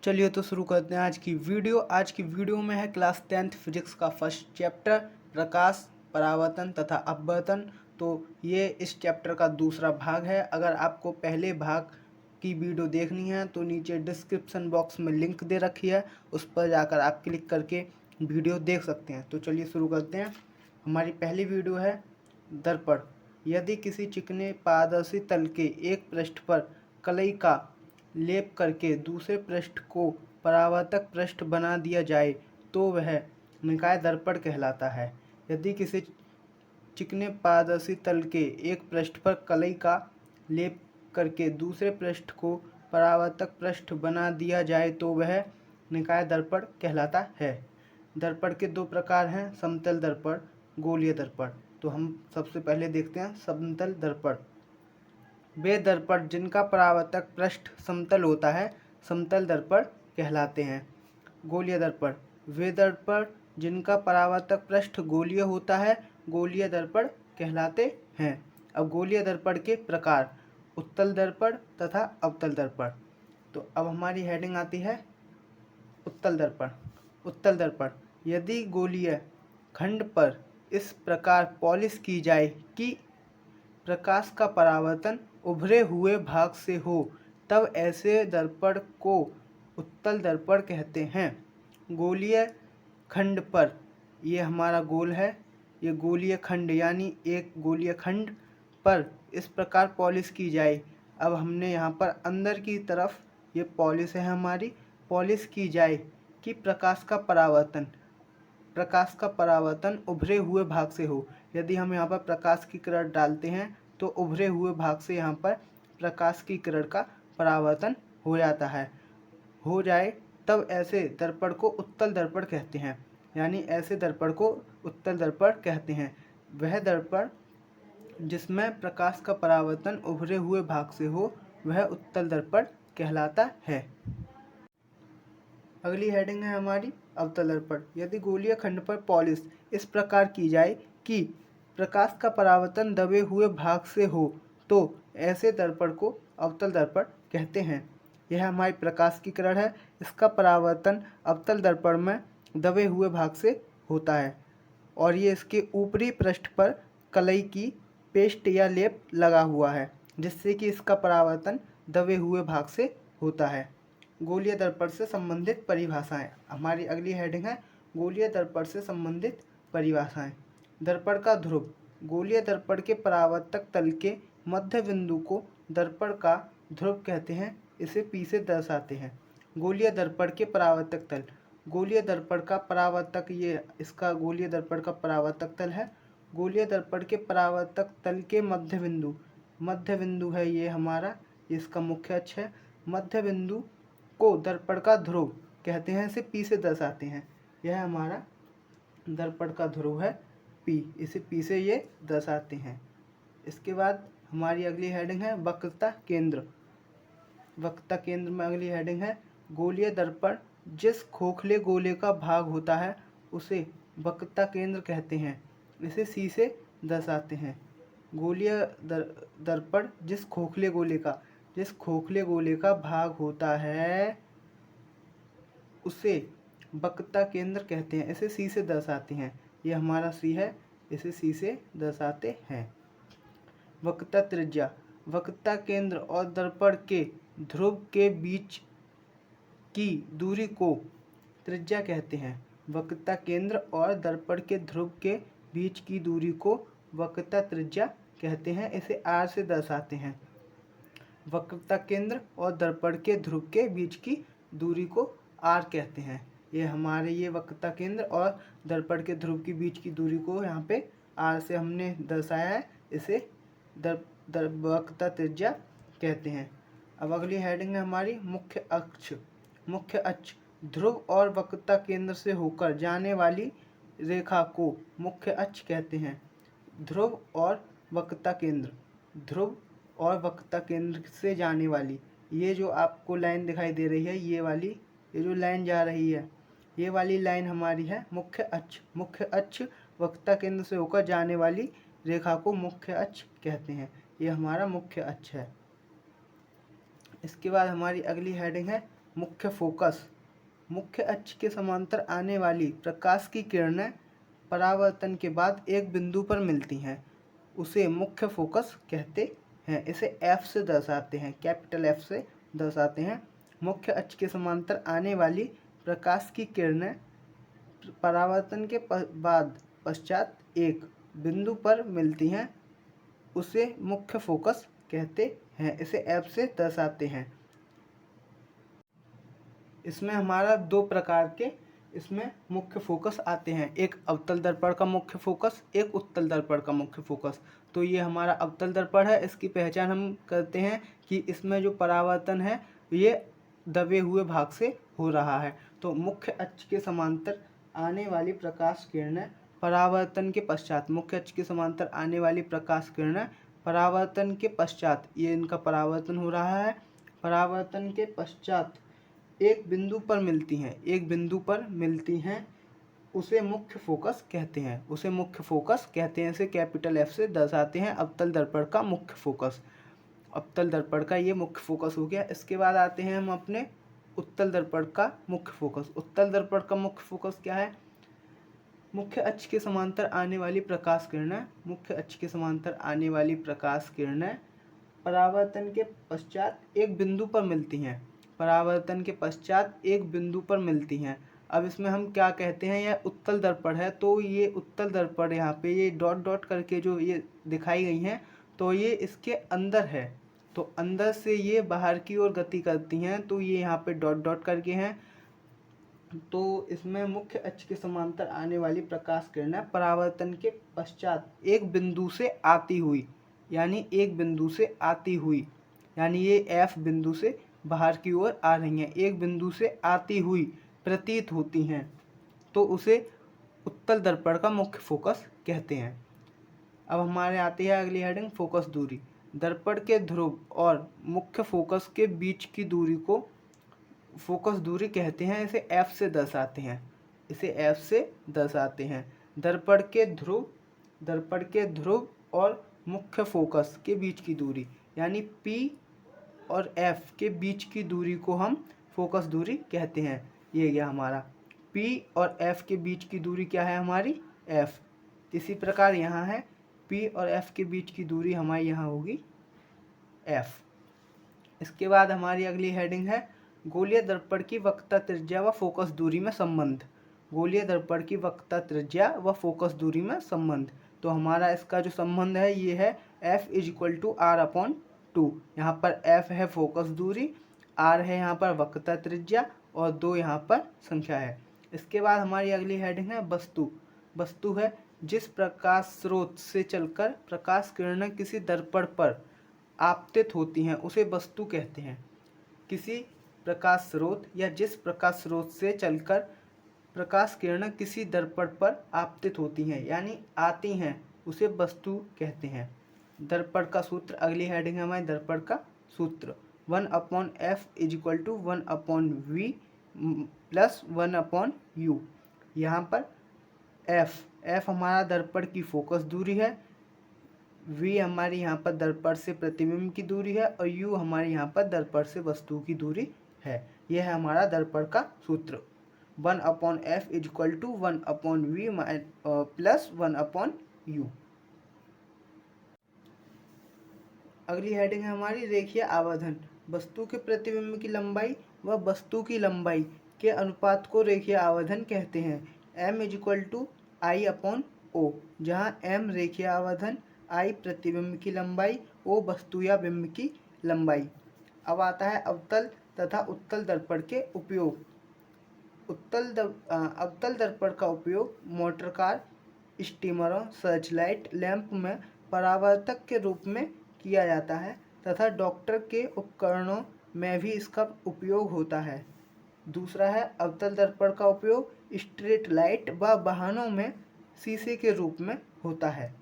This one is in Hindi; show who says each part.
Speaker 1: चलिए तो शुरू करते हैं आज की वीडियो। आज की वीडियो में है क्लास 10th फिजिक्स का फर्स्ट चैप्टर प्रकाश, परावर्तन तथा अपवर्तन। तो ये इस चैप्टर का दूसरा भाग है। अगर आपको पहले भाग की वीडियो देखनी है तो नीचे डिस्क्रिप्शन बॉक्स में लिंक दे रखी है, उस पर जाकर आप क्लिक करके वीडियो देख सकते हैं। तो चलिए शुरू करते हैं। हमारी पहली वीडियो है दर्पण। यदि किसी चिकने पारदर्शी तल के एक पृष्ठ पर कलई का लेप करके दूसरे पृष्ठ को परावर्तक पृष्ठ बना दिया जाए तो वह निकाय दर्पण कहलाता है। यदि किसी चिकने पारदर्शी तल के एक पृष्ठ पर कलई का लेप करके दूसरे पृष्ठ को परावर्तक पृष्ठ बना दिया जाए तो वह निकाय दर्पण कहलाता है। दर्पण के दो प्रकार हैं, समतल दर्पण, गोलीय दर्पण। तो हम सबसे पहले देखते हैं समतल दर्पण। वे दर्पण जिनका परावर्तक पृष्ठ समतल होता है समतल दर्पण कहलाते हैं। गोलीय दर्पण, वे दर्पण जिनका परावर्तक पृष्ठ गोलीय होता है गोलीय दर्पण कहलाते हैं। अब गोलीय दर्पण के प्रकार, उत्तल दर्पण तथा अवतल दर्पण। तो अब हमारी हेडिंग आती है उत्तल दर्पण। उत्तल दर्पण, यदि गोलीय खंड पर इस प्रकार पॉलिश की जाए कि प्रकाश का परावर्तन उभरे हुए भाग से हो तब ऐसे दर्पण को उत्तल दर्पण कहते हैं। गोलीय खंड पर, ये हमारा गोल है, ये गोलीय खंड यानी एक गोलीय खंड पर इस प्रकार पॉलिश की जाए। अब हमने यहाँ पर अंदर की तरफ ये पॉलिश है हमारी, पॉलिश की जाए कि प्रकाश का परावर्तन उभरे हुए भाग से हो। यदि हम यहाँ पर प्रकाश की किरण डालते हैं तो उभरे हुए भाग से यहाँ पर प्रकाश की किरण का परावर्तन हो जाता है, हो जाए तब ऐसे दर्पण को उत्तल दर्पण कहते हैं। यानी ऐसे दर्पण को उत्तल दर्पण कहते हैं। वह दर्पण जिसमें प्रकाश का परावर्तन उभरे हुए भाग से हो वह उत्तल दर्पण कहलाता है। अगली हेडिंग है हमारी अवतल दर्पण। यदि गोलीय खंड पर पॉलिश इस प्रकार की जाए कि प्रकाश का परावर्तन दबे हुए भाग से हो तो ऐसे दर्पण को अवतल दर्पण कहते हैं। यह हमारी प्रकाश की किरण है, इसका परावर्तन अवतल दर्पण में दबे हुए भाग से होता है और ये इसके ऊपरी पृष्ठ पर कलई की पेस्ट या लेप लगा हुआ है जिससे कि इसका परावर्तन दबे हुए भाग से होता है। गोलीय दर्पण से संबंधित परिभाषाएं। हमारी अगली हेडिंग है गोलीय दर्पण से संबंधित परिभाषाएं। दर्पण का ध्रुव, गोलीय दर्पण के परावर्तक तल के मध्य बिंदु को दर्पण का ध्रुव कहते हैं, इसे P से दर्शाते हैं। गोलीय दर्पण के परावर्तक तल, गोलीय दर्पण का परावर्तक, ये इसका गोलीय दर्पण का परावर्तक तल है। गोलीय दर्पण के परावर्तक तल के मध्य बिंदु है ये हमारा, इसका मुख्य अक्ष है। मध्य बिंदु को दर्पण का ध्रुव कहते हैं, इसे P से दर्शाते हैं। यह हमारा दर्पण का ध्रुव है P, इसे P से ये दर्शाते हैं। इसके बाद हमारी अगली हेडिंग है वक्रता केंद्र। वक्रता केंद्र में अगली हेडिंग है गोलीय दर्पण जिस खोखले गोले का भाग होता है उसे वक्रता केंद्र कहते हैं, इसे C से दर्शाते हैं। गोलीय दर्पण जिस खोखले गोले का भाग होता है उसे वक्रता केंद्र कहते हैं, इसे C से दर्शाते हैं। ये हमारा C है, इसे C से दर्शाते हैं। वक्रता त्रिज्या, वक्रता केंद्र और दर्पण के ध्रुव के बीच की दूरी को त्रिज्या कहते हैं। वक्रता केंद्र और दर्पण के ध्रुव के बीच की दूरी को वक्रता त्रिज्या कहते हैं, इसे R से दर्शाते हैं। वक्रता केंद्र और दर्पण के ध्रुव के बीच की दूरी को R कहते हैं। ये हमारे ये वक्रता केंद्र और दर्पण के ध्रुव के बीच की दूरी को यहाँ पे R से हमने दर्शाया है, इसे वक्रता त्रिज्या कहते हैं। अब अगली हेडिंग है हमारी मुख्य अक्ष। मुख्य अक्ष, ध्रुव और वक्रता केंद्र से होकर जाने वाली रेखा को मुख्य अक्ष कहते हैं। ध्रुव और वक्रता केंद्र से जाने वाली, ये जो आपको लाइन दिखाई दे रही है, ये जो लाइन जा रही है, ये वाली लाइन हमारी है मुख्य अक्ष। मुख्य अक्ष वक्रता केंद्र से होकर जाने वाली रेखा को मुख्य अक्ष कहते हैं, ये हमारा मुख्य अक्ष है। इसके बाद हमारी अगली हेडिंग है मुख्य फोकस। मुख्य अक्ष के समांतर आने वाली प्रकाश की किरणें परावर्तन के बाद एक बिंदु पर मिलती हैं, उसे मुख्य फोकस कहते हैं। इसे एफ से दर्शाते हैं, कैपिटल एफ से दर्शाते हैं। मुख्य अक्ष के समांतर आने वाली प्रकाश की किरणें परावर्तन के बाद पश्चात एक बिंदु पर मिलती हैं, उसे मुख्य फोकस कहते हैं। इसे एफ से दर्शाते हैं। इसमें हमारा दो प्रकार के इसमें मुख्य फोकस आते हैं, एक अवतल दर्पण का मुख्य फोकस, एक उत्तल दर्पण का मुख्य फोकस। तो ये हमारा अवतल दर्पण है। इसकी पहचान हम करते हैं कि इसमें जो परावर्तन है ये दबे हुए भाग से हो रहा है। तो मुख्य अक्ष के समांतर आने वाली प्रकाश किरणें परावर्तन के पश्चात, मुख्य अक्ष के समांतर आने वाली प्रकाश किरणें परावर्तन के पश्चात, ये इनका परावर्तन हो रहा है, परावर्तन के पश्चात एक बिंदु पर मिलती हैं, एक बिंदु पर मिलती हैं, उसे मुख्य फोकस कहते हैं, उसे मुख्य फोकस कहते हैं। इसे कैपिटल एफ से दर्शाते हैं, अवतल दर्पण का मुख्य फोकस। अवतल दर्पण का ये मुख्य फोकस हो गया। इसके बाद आते हैं हम अपने उत्तल दर्पण का मुख्य फोकस। उत्तल दर्पण का मुख्य फोकस क्या है? मुख्य अक्ष के समांतर आने वाली प्रकाश किरणें, मुख्य अक्ष के समांतर आने वाली प्रकाश किरणें परावर्तन के पश्चात एक बिंदु पर मिलती हैं, परावर्तन के पश्चात एक बिंदु पर मिलती हैं। अब इसमें हम क्या कहते हैं, यह उत्तल दर्पण है, तो ये उत्तल दर्पण यहाँ पे ये डॉट डॉट करके जो ये दिखाई गई हैं, तो ये इसके अंदर है, तो अंदर से ये बाहर की ओर गति करती हैं, तो ये यहाँ पे डॉट डॉट करके हैं। तो इसमें मुख्य अक्ष के समांतर आने वाली प्रकाश किरणें परावर्तन के पश्चात एक बिंदु से आती हुई, यानी एक बिंदु से आती हुई, यानी ये एफ बिंदु से बाहर की ओर आ रही हैं, एक बिंदु से आती हुई प्रतीत होती हैं, तो उसे उत्तल दर्पण का मुख्य फोकस कहते हैं। अब हमारे आती है अगली हेडिंग, फोकस दूरी। दर्पण के ध्रुव और मुख्य फोकस के बीच की दूरी को फोकस दूरी कहते हैं। इसे एफ से दर्शाते हैं, इसे एफ से दर्शाते हैं। दर्पण के ध्रुव और मुख्य फोकस के बीच की दूरी, यानी पी और एफ के बीच की दूरी को हम फोकस दूरी कहते हैं। ये गया हमारा पी और एफ के बीच की दूरी क्या है हमारी, एफ। इसी प्रकार यहाँ है पी और एफ के बीच की दूरी हमारी यहाँ होगी एफ। इसके बाद हमारी अगली हेडिंग है, गोलीय दर्पण की वक्रता त्रिज्या व फोकस दूरी में संबंध। गोलीय दर्पण की वक्रता त्रिज्या व फोकस दूरी में संबंध। तो हमारा इसका जो संबंध है ये है F = R/2। यहाँ पर F है फोकस दूरी, R है यहाँ पर वक्रता त्रिज्या और 2 यहाँ पर संख्या है। इसके बाद हमारी अगली हेडिंग है वस्तु। वस्तु है जिस प्रकाश स्रोत से चलकर प्रकाश किरणें किसी दर्पण पर आपतित होती हैं उसे वस्तु कहते हैं। किसी प्रकाश स्रोत या जिस प्रकाश स्रोत से चलकर प्रकाश किरणें किसी दर्पण पर आपतित होती हैं यानी आती हैं, उसे वस्तु कहते हैं। दर्पण का सूत्र, अगली हेडिंग है हमारी दर्पण का सूत्र। 1/f = 1/v + 1/u। यहाँ पर f हमारा दर्पण की फोकस दूरी है, v हमारी यहाँ पर दर्पण से प्रतिबिंब की दूरी है और u हमारी यहाँ पर दर्पण से वस्तु की दूरी है। यह है हमारा दर्पण का सूत्र। 1/f = 1/v + 1/u। अगली हेडिंग है हमारी रेखीय आवर्धन। वस्तु के प्रतिबिंब की लंबाई व वस्तु की लंबाई के अनुपात को रेखीय आवर्धन कहते हैं। m = I/O, जहाँ m रेखीय आवर्धन, I प्रतिबिंब की लंबाई, O वस्तु या बिंब की लंबाई। अब आता है अवतल तथा उत्तल दर्पण के उपयोग। अवतल दर्पण का उपयोग मोटर कार, स्टीमरों, सर्चलाइट, लैंप में परावर्तक के रूप में किया जाता है तथा डॉक्टर के उपकरणों में भी इसका उपयोग होता है। दूसरा है अवतल दर्पण का उपयोग स्ट्रीट लाइट व वाहनों में शीशे के रूप में होता है।